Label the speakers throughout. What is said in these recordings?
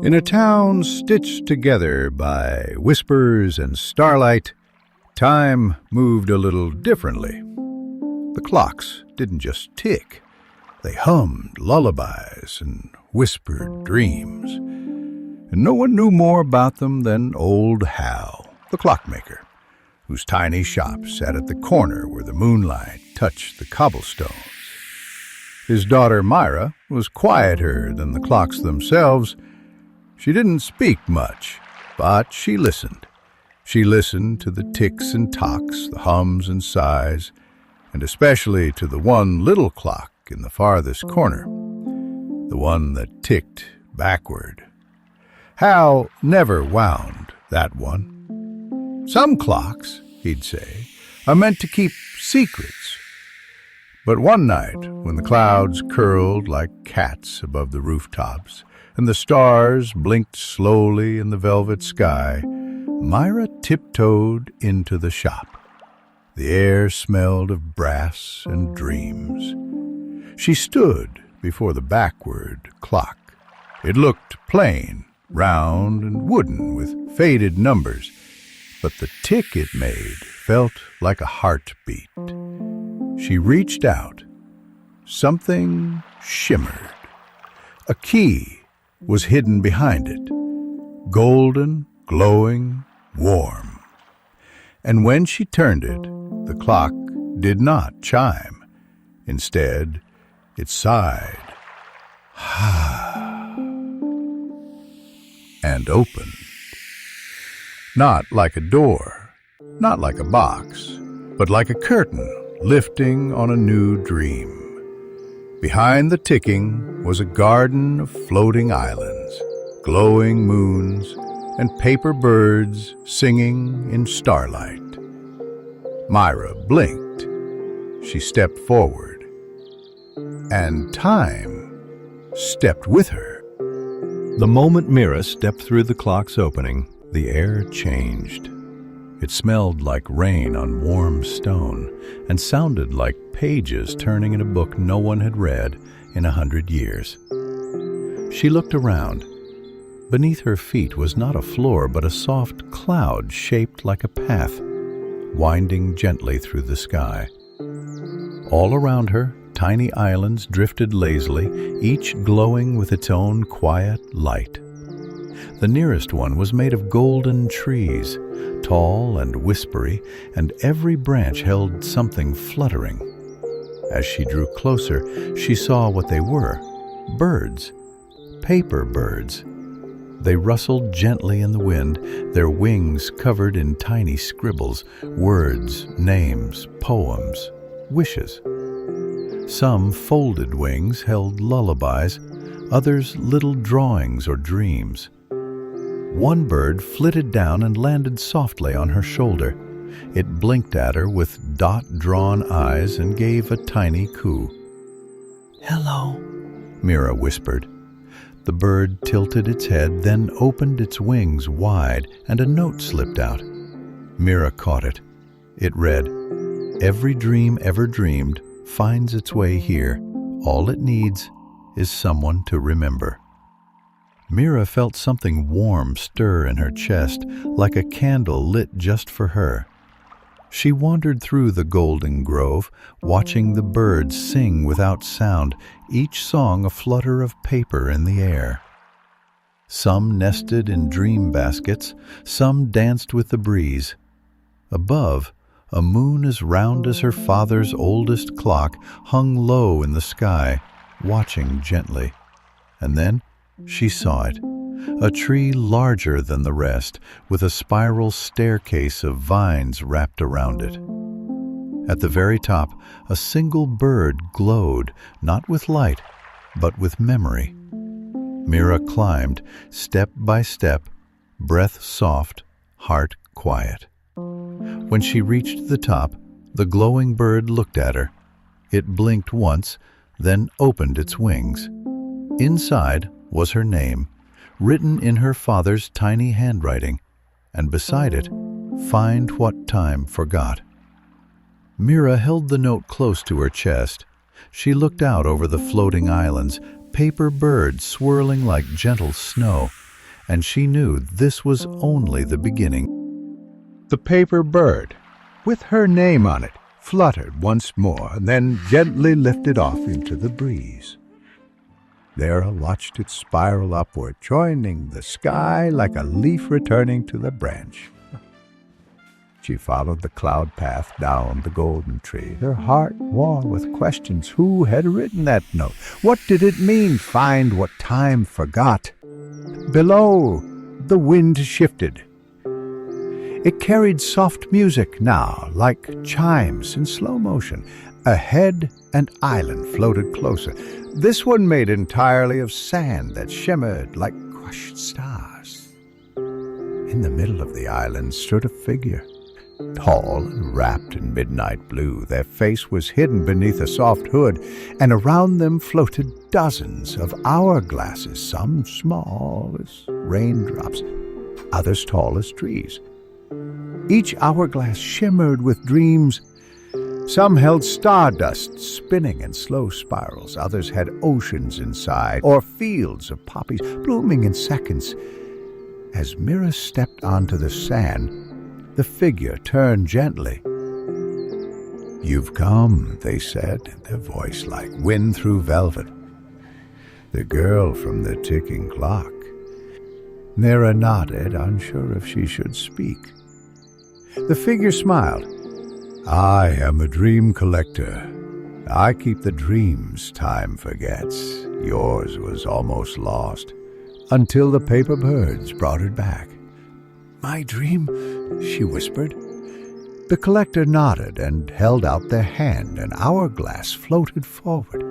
Speaker 1: In a town stitched together by whispers and starlight, time moved a little differently. The clocks didn't just tick. They hummed lullabies and whispered dreams. And no one knew more about them than old Hal, the clockmaker, whose tiny shop sat at the corner where the moonlight touched the cobblestones. His daughter Mira was quieter than the clocks themselves. She didn't speak much, but she listened. She listened to the ticks and tocks, the hums and sighs, and especially to the one little clock in the farthest corner, the one that ticked backward. Hal never wound that one. Some clocks, he'd say, are meant to keep secrets. But one night, when the clouds curled like cats above the rooftops, and the stars blinked slowly in the velvet sky, Mira tiptoed into the shop. The air smelled of brass and dreams. She stood before the backward clock. It looked plain, round and wooden with faded numbers, but the tick it made felt like a heartbeat. She reached out. Something shimmered. A key was hidden behind it, golden, glowing, warm. And when she turned it, the clock did not chime. Instead, it sighed, and opened. Not like a door, not like a box, but like a curtain lifting on a new dream. Behind the ticking was a garden of floating islands, glowing moons, and paper birds singing in starlight. Mira blinked. She stepped forward, and time stepped with her. The moment Mira stepped through the clock's opening, the air changed. It smelled like rain on warm stone and sounded like pages turning in a book no one had read in 100 years. She looked around. Beneath her feet was not a floor, but a soft cloud shaped like a path, winding gently through the sky. All around her, tiny islands drifted lazily, each glowing with its own quiet light. The nearest one was made of golden trees, tall and whispery, and every branch held something fluttering. As she drew closer, she saw what they were: birds, paper birds. They rustled gently in the wind, their wings covered in tiny scribbles, words, names, poems, wishes. Some folded wings held lullabies, others little drawings or dreams. One bird flitted down and landed softly on her shoulder. It blinked at her with dot-drawn eyes and gave a tiny coo. "Hello," Mira whispered. The bird tilted its head, then opened its wings wide, and a note slipped out. Mira caught it. It read, "Every dream ever dreamed finds its way here. All it needs is someone to remember." Mira felt something warm stir in her chest, like a candle lit just for her. She wandered through the golden grove, watching the birds sing without sound, each song a flutter of paper in the air. Some nested in dream baskets, some danced with the breeze. Above, a moon as round as her father's oldest clock hung low in the sky, watching gently. And then she saw it, a tree larger than the rest, with a spiral staircase of vines wrapped around it. At the very top, a single bird glowed, not with light, but with memory. Mira climbed, step by step, breath soft, heart quiet. When she reached the top, the glowing bird looked at her. It blinked once, then opened its wings. Inside was her name, written in her father's tiny handwriting, and beside it, "Find what time forgot." Mira held the note close to her chest. She looked out over the floating islands, paper birds swirling like gentle snow, and she knew this was only the beginning. The paper bird, with her name on it, fluttered once more, and then gently lifted off into the breeze. Mira watched it spiral upward, joining the sky like a leaf returning to the branch. She followed the cloud path down the golden tree, her heart warm with questions. Who had written that note? What did it mean? Find what time forgot. Below, the wind shifted. It carried soft music now, like chimes in slow motion. Ahead, an island floated closer. This one made entirely of sand that shimmered like crushed stars. In the middle of the island stood a figure, tall and wrapped in midnight blue. Their face was hidden beneath a soft hood, and around them floated dozens of hourglasses, some small as raindrops, others tall as trees. Each hourglass shimmered with dreams. Some held stardust spinning in slow spirals. Others had oceans inside, or fields of poppies blooming in seconds. As Mira stepped onto the sand, the figure turned gently. "You've come," they said, their voice like wind through velvet. "The girl from the ticking clock." Mira nodded, unsure if she should speak. The figure smiled. "I am a dream collector. I keep the dreams time forgets. Yours was almost lost, until the paper birds brought it back." "My dream?" she whispered. The collector nodded and held out their hand. An hourglass floated forward.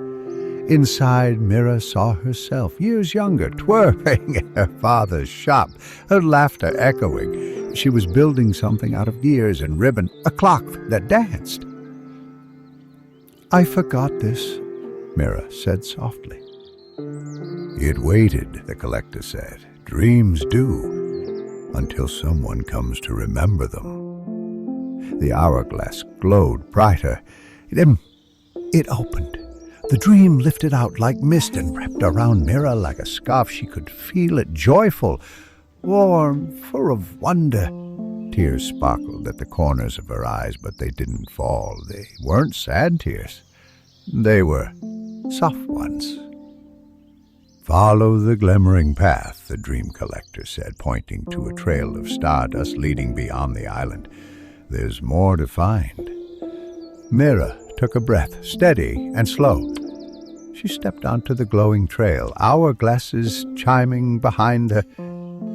Speaker 1: Inside, Mira saw herself, years younger, twirling in her father's shop, her laughter echoing. She was building something out of gears and ribbon, a clock that danced. "I forgot this," Mira said softly. "It waited," the collector said. "Dreams do, until someone comes to remember them." The hourglass glowed brighter. Then it opened. The dream lifted out like mist and wrapped around Mira like a scarf. She could feel it, joyful, warm, full of wonder. Tears sparkled at the corners of her eyes, but they didn't fall. They weren't sad tears. They were soft ones. "Follow the glimmering path," the dream collector said, pointing to a trail of stardust leading beyond the island. "There's more to find." Mira took a breath, steady and slow. She stepped onto the glowing trail, hourglasses chiming behind her,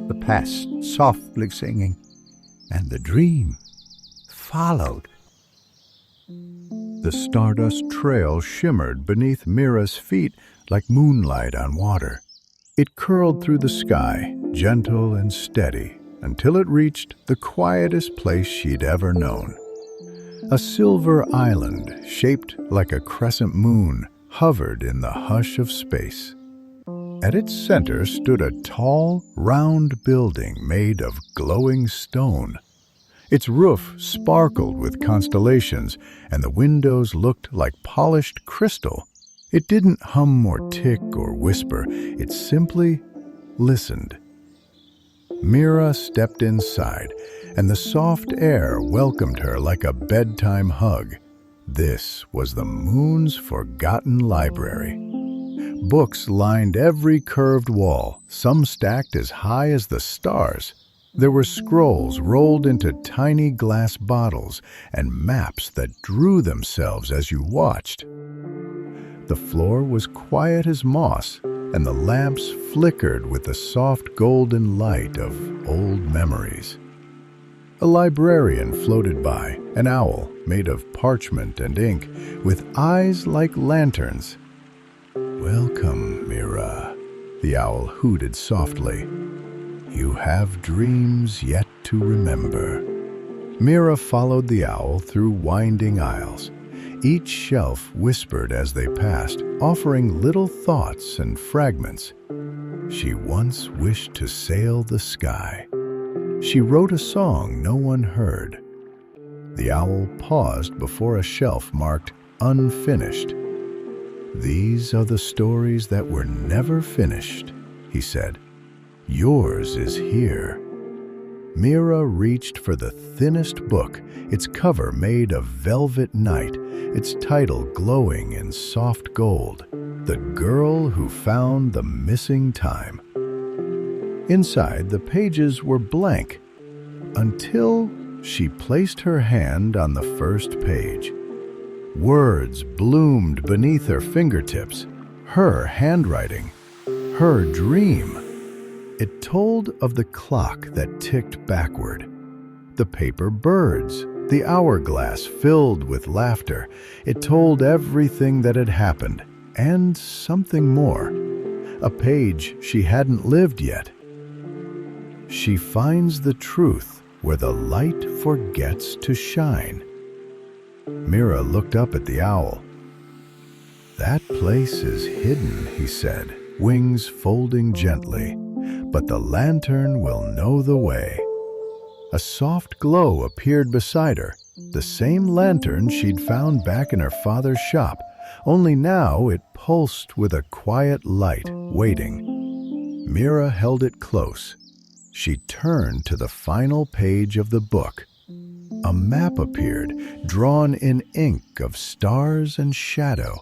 Speaker 1: the past softly singing, and the dream followed. The stardust trail shimmered beneath Mira's feet like moonlight on water. It curled through the sky, gentle and steady, until it reached the quietest place she'd ever known. A silver island, shaped like a crescent moon, hovered in the hush of space. At its center stood a tall, round building made of glowing stone. Its roof sparkled with constellations, and the windows looked like polished crystal. It didn't hum or tick or whisper. It simply listened. Mira stepped inside, and the soft air welcomed her like a bedtime hug. This was the moon's forgotten library. Books lined every curved wall, some stacked as high as the stars. There were scrolls rolled into tiny glass bottles and maps that drew themselves as you watched. The floor was quiet as moss, and the lamps flickered with the soft golden light of old memories. A librarian floated by, an owl made of parchment and ink, with eyes like lanterns. "Welcome, Mira," the owl hooted softly. "You have dreams yet to remember." Mira followed the owl through winding aisles. Each shelf whispered as they passed, offering little thoughts and fragments. She once wished to sail the sky. She wrote a song no one heard. The owl paused before a shelf marked "Unfinished." "These are the stories that were never finished," he said. Yours is here." Mira reached for the thinnest book, its cover made of velvet night, its title glowing in soft gold, "The Girl Who Found the Missing Time." Inside, the pages were blank, until she placed her hand on the first page. Words bloomed beneath her fingertips, her handwriting, her dream. It told of the clock that ticked backward, the paper birds, the hourglass filled with laughter. It told everything that had happened, and something more, a page she hadn't lived yet. She finds the truth where the light forgets to shine. Mira looked up at the owl. "That place is hidden," he said, wings folding gently, "but the lantern will know the way." A soft glow appeared beside her, the same lantern she'd found back in her father's shop, only now it pulsed with a quiet light, waiting. Mira held it close. She turned to the final page of the book. A map appeared, drawn in ink of stars and shadow.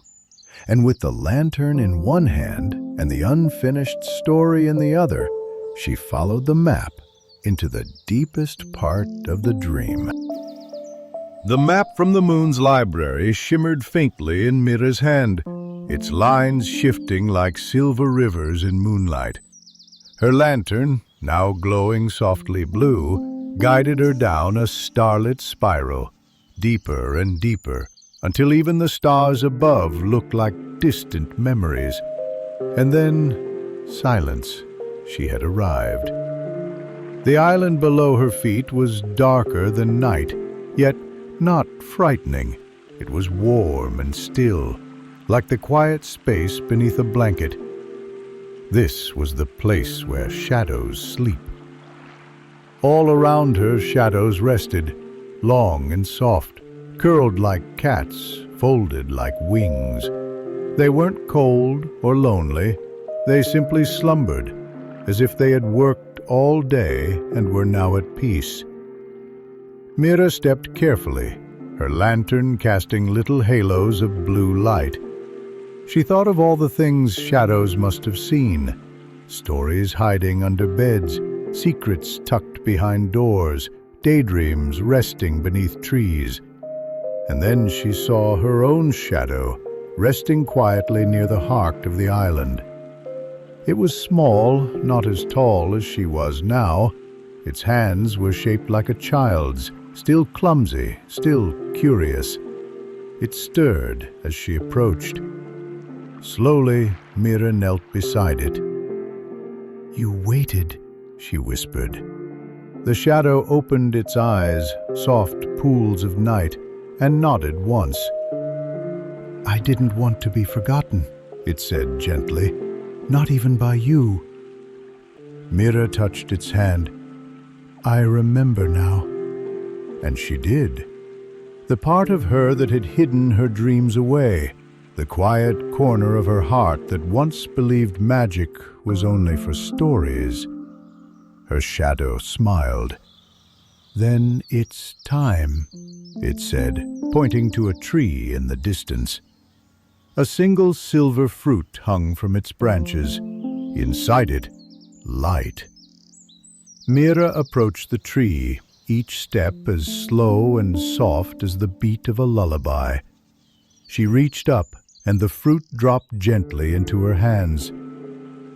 Speaker 1: And with the lantern in one hand and the unfinished story in the other, she followed the map into the deepest part of the dream. The map from the moon's library shimmered faintly in Mira's hand, its lines shifting like silver rivers in moonlight. Her lantern, now glowing softly blue, guided her down a starlit spiral, deeper and deeper, until even the stars above looked like distant memories. And then, silence. She had arrived. The island below her feet was darker than night, yet not frightening. It was warm and still, like the quiet space beneath a blanket. This was the place where shadows sleep. All around her, shadows rested, long and soft, curled like cats, folded like wings. They weren't cold or lonely. They simply slumbered, as if they had worked all day and were now at peace. Mira stepped carefully, her lantern casting little halos of blue light. She thought of all the things shadows must have seen, stories hiding under beds, secrets tucked behind doors, daydreams resting beneath trees. And then she saw her own shadow, resting quietly near the heart of the island. It was small, not as tall as she was now. Its hands were shaped like a child's, still clumsy, still curious. It stirred as she approached. Slowly, Mira knelt beside it. "You waited," she whispered. The shadow opened its eyes, soft pools of night, and nodded once. "I didn't want to be forgotten," it said gently. "Not even by you." Mira touched its hand. "I remember now." And she did. The part of her that had hidden her dreams away, the quiet corner of her heart that once believed magic was only for stories. Her shadow smiled. "Then it's time," it said, pointing to a tree in the distance. A single silver fruit hung from its branches. Inside it, light. Mira approached the tree, each step as slow and soft as the beat of a lullaby. She reached up, and the fruit dropped gently into her hands.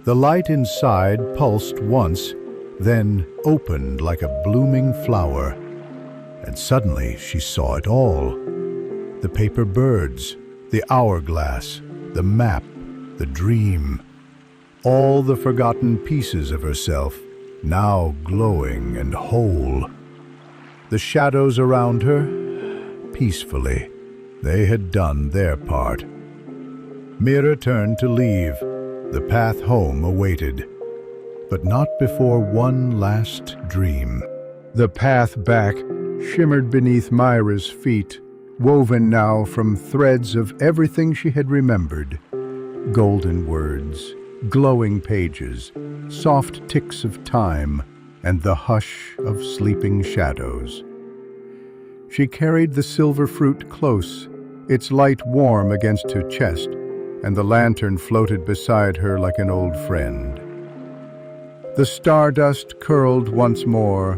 Speaker 1: The light inside pulsed once, then opened like a blooming flower. And suddenly she saw it all. The paper birds, the hourglass, the map, the dream. All the forgotten pieces of herself, now glowing and whole. The shadows around her, peacefully. They had done their part. Mira turned to leave. The path home awaited. But not before one last dream. The path back shimmered beneath Mira's feet, woven now from threads of everything she had remembered. Golden words, glowing pages, soft ticks of time, and the hush of sleeping shadows. She carried the silver fruit close, its light warm against her chest, and the lantern floated beside her like an old friend. The stardust curled once more,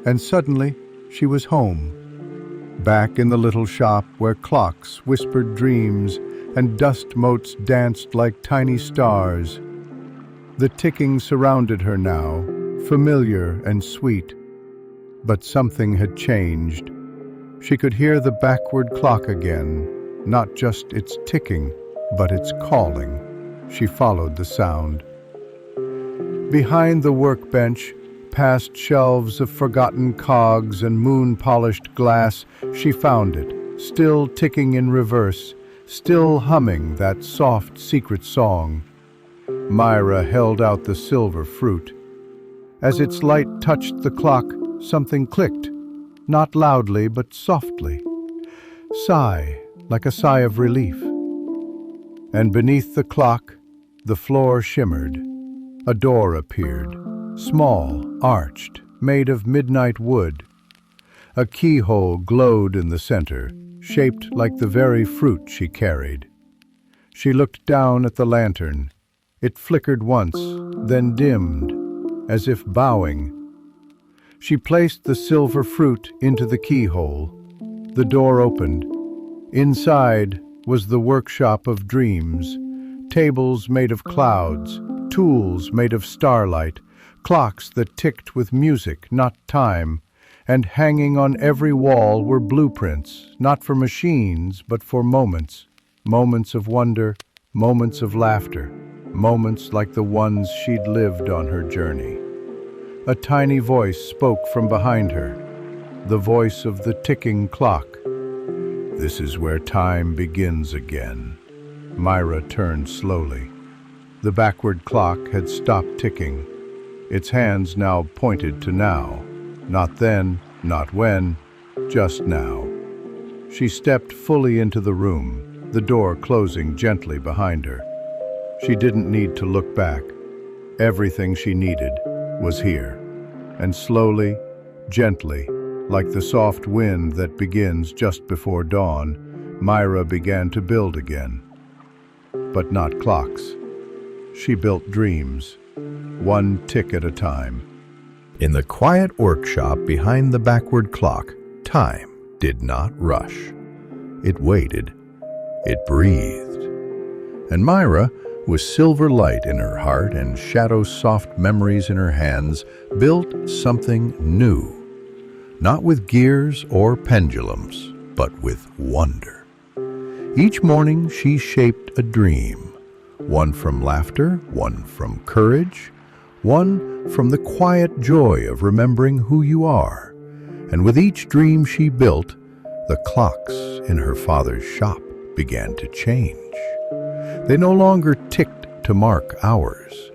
Speaker 1: and suddenly she was home, back in the little shop where clocks whispered dreams and dust motes danced like tiny stars. The ticking surrounded her now, familiar and sweet. But something had changed. She could hear the backward clock again, not just its ticking, but its calling. She followed the sound. Behind the workbench, past shelves of forgotten cogs and moon-polished glass, she found it, still ticking in reverse, still humming that soft, secret song. Mira held out the silver fruit. As its light touched the clock, something clicked, not loudly but softly. Sigh, like a sigh of relief. And beneath the clock, the floor shimmered. A door appeared, small, arched, made of midnight wood. A keyhole glowed in the center, shaped like the very fruit she carried. She looked down at the lantern. It flickered once, then dimmed, as if bowing. She placed the silver fruit into the keyhole. The door opened. Inside was the workshop of dreams, tables made of clouds, tools made of starlight, clocks that ticked with music, not time, and hanging on every wall were blueprints, not for machines, but for moments, moments of wonder, moments of laughter, moments like the ones she'd lived on her journey. A tiny voice spoke from behind her, the voice of the ticking clock. This is where time begins again. Mira turned slowly. The backward clock had stopped ticking. Its hands now pointed to now. Not then, not when, just now. She stepped fully into the room, the door closing gently behind her. She didn't need to look back. Everything she needed was here. And slowly, gently, like the soft wind that begins just before dawn, Mira began to build again. But not clocks. She built dreams, one tick at a time. In the quiet workshop behind the backward clock, time did not rush. It waited. It breathed. And Mira, with silver light in her heart and shadow-soft memories in her hands, built something new. Not with gears or pendulums, but with wonder. Each morning she shaped a dream. One from laughter, one from courage, one from the quiet joy of remembering who you are. And with each dream she built, the clocks in her father's shop began to change. They no longer ticked to mark hours.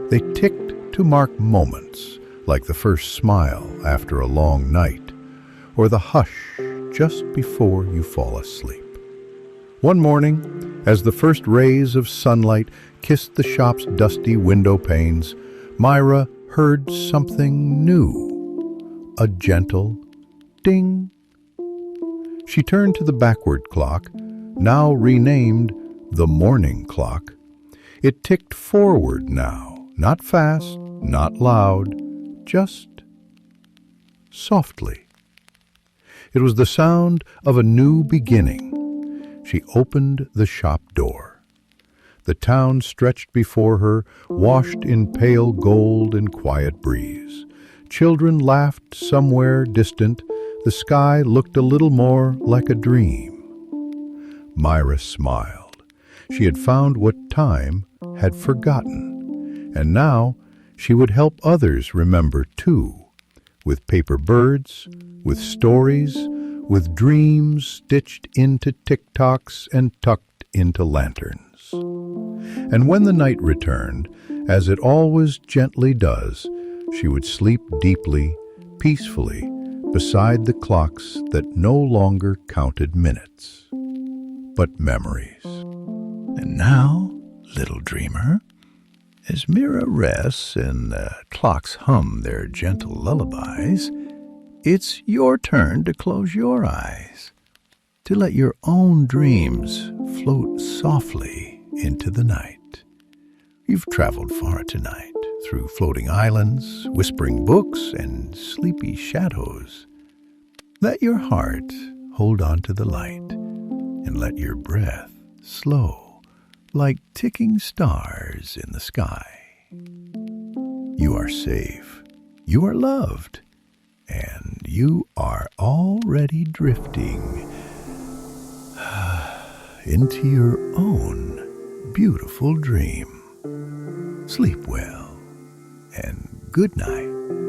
Speaker 1: They ticked to mark moments, like the first smile after a long night, or the hush just before you fall asleep. One morning, as the first rays of sunlight kissed the shop's dusty window panes, Mira heard something new. A gentle ding. She turned to the backward clock, now renamed the morning clock. It ticked forward now, not fast, not loud, just softly. It was the sound of a new beginning. She opened the shop door. The town stretched before her, washed in pale gold and quiet breeze. Children laughed somewhere distant. The sky looked a little more like a dream. Mira smiled. She had found what time had forgotten, and now she would help others remember too, with paper birds, with stories, with dreams stitched into tick-tocks and tucked into lanterns. And when the night returned, as it always gently does, she would sleep deeply, peacefully, beside the clocks that no longer counted minutes, but memories. And now, little dreamer, As Mira rests and the clocks hum their gentle lullabies, it's your turn to close your eyes, to let your own dreams float softly into the night. You've traveled far tonight, through floating islands, whispering books, and sleepy shadows. Let your heart hold on to the light, and let your breath slow, like ticking stars in the sky. You are safe, you are loved, and you are already drifting into your own beautiful dream. Sleep well, and good night.